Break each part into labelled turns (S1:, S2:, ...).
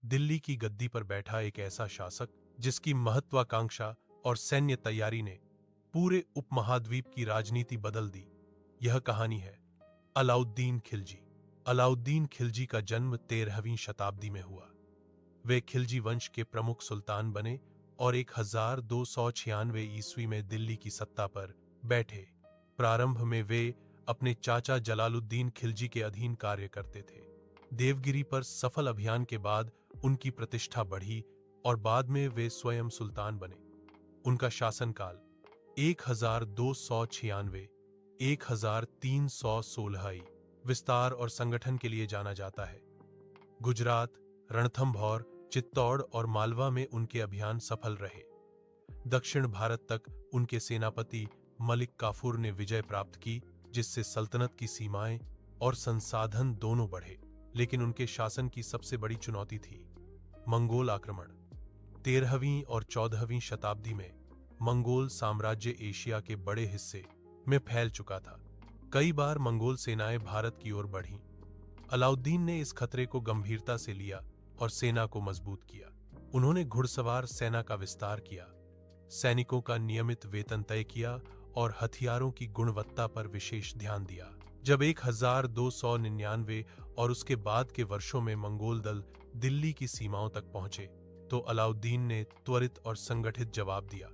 S1: दिल्ली की गद्दी पर बैठा एक ऐसा शासक जिसकी महत्वाकांक्षा और सैन्य तैयारी ने पूरे उपमहाद्वीप की राजनीति बदल दी। यह कहानी है अलाउद्दीन खिलजी। अलाउद्दीन खिलजी का जन्म 13वीं शताब्दी में हुआ। वे खिलजी वंश के प्रमुख सुल्तान बने और 1296 ईस्वी में दिल्ली की सत्ता पर बैठे। प्रारंभ में वे अपने चाचा जलालुद्दीन खिलजी के अधीन कार्य करते थे। देवगिरी पर सफल अभियान के बाद उनकी प्रतिष्ठा बढ़ी और बाद में वे स्वयं सुल्तान बने। उनका शासनकाल 1296 1316 विस्तार और संगठन के लिए जाना जाता है। गुजरात, रणथंभौर, चित्तौड़ और मालवा में उनके अभियान सफल रहे। दक्षिण भारत तक उनके सेनापति मलिक काफूर ने विजय प्राप्त की, जिससे सल्तनत की सीमाएं और संसाधन दोनों बढ़े। लेकिन उनके शासन की सबसे बड़ी चुनौती थी मंगोल आक्रमण। 13वीं और 14वीं शताब्दी में मंगोल साम्राज्य एशिया के बड़े हिस्से में फैल चुका था। कई बार मंगोल सेनाएं भारत की ओर बढ़ीं। अलाउद्दीन ने इस खतरे को गंभीरता से लिया और सेना को मजबूत किया। उन्होंने घुड़सवार सेना का विस्तार किया, सैनिकों का नियमित वेतन तय किया और हथियारों की गुणवत्ता पर विशेष ध्यान दिया। जब 1299 और उसके बाद के वर्षों में मंगोल दल दिल्ली की सीमाओं तक पहुंचे, तो अलाउद्दीन ने त्वरित और संगठित जवाब दिया।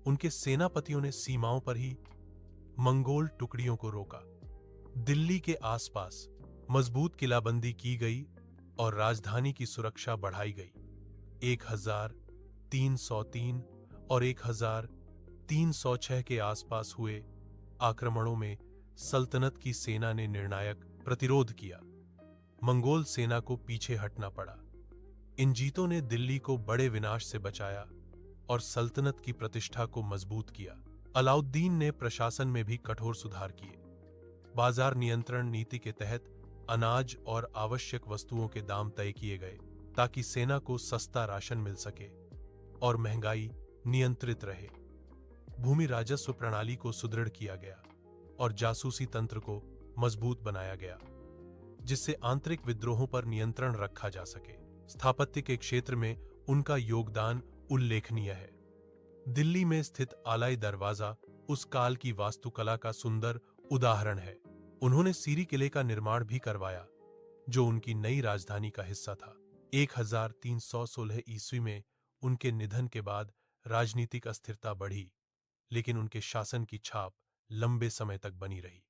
S1: उनके सेनापतियों ने सीमाओं पर ही मंगोल टुकड़ियों को रोका। दिल्ली के आसपास मजबूत किलाबंदी की गई और राजधानी की सुरक्षा बढ़ाई गई। 1303 और 1306 के आसपास हुए आक्रमणों में सल्तनत की सेना ने निर्णायक प्रतिरोध किया। मंगोल सेना को पीछे हटना पड़ा। इन जीतों ने दिल्ली को बड़े विनाश से बचाया और सल्तनत की प्रतिष्ठा को मजबूत किया। अलाउद्दीन ने प्रशासन में भी कठोर सुधार किए। बाजार नियंत्रण नीति के तहत अनाज और आवश्यक वस्तुओं के दाम तय किए गए, ताकि सेना को सस्ता राशन मिल सके और महंगाई नियंत्रित रहे। भूमि राजस्व प्रणाली को सुदृढ़ किया गया और जासूसी तंत्र को मजबूत बनाया गया, जिससे आंतरिक विद्रोहों पर नियंत्रण रखा जा सके। स्थापत्य के क्षेत्र में उनका योगदान उल्लेखनीय है। दिल्ली में स्थित आलाई दरवाजा उस काल की वास्तुकला का सुंदर उदाहरण है। उन्होंने सीरी किले का निर्माण भी करवाया, जो उनकी नई राजधानी का हिस्सा था। 1316 ईस्वी में उनके निधन के बाद राजनीतिक अस्थिरता बढ़ी, लेकिन उनके शासन की छाप लंबे समय तक बनी रही।